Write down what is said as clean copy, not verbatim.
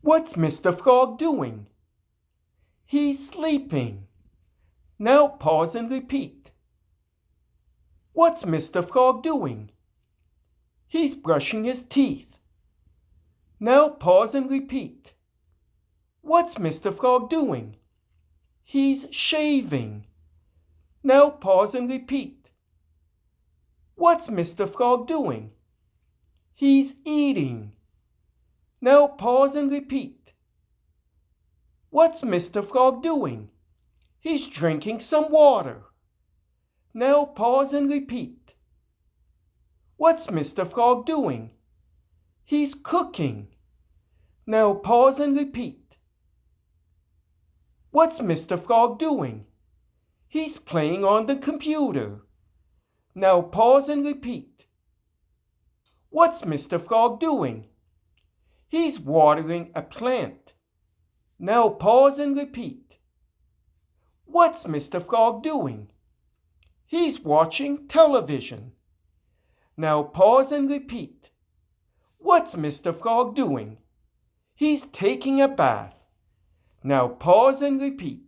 What's Mr. Frog doing? He's sleeping. Now pause and repeat. What's Mr. Frog doing? He's brushing his teeth. Now pause and repeat. What's Mr. Frog doing? He's shaving. Now pause and repeat. What's Mr. Frog doing? He's eating. Now pause and repeat. What's Mr. Frog doing? He's drinking some water. Now pause and repeat. What's Mr. Frog doing? He's cooking. Now pause and repeat. What's Mr. Frog doing? He's playing on the computer. Now pause and repeat. What's Mr. Frog doing? He's watering a plant. Now pause and repeat. What's Mr. Frog doing? He's watching television. Now pause and repeat. What's Mr. Frog doing? He's taking a bath. Now pause and repeat.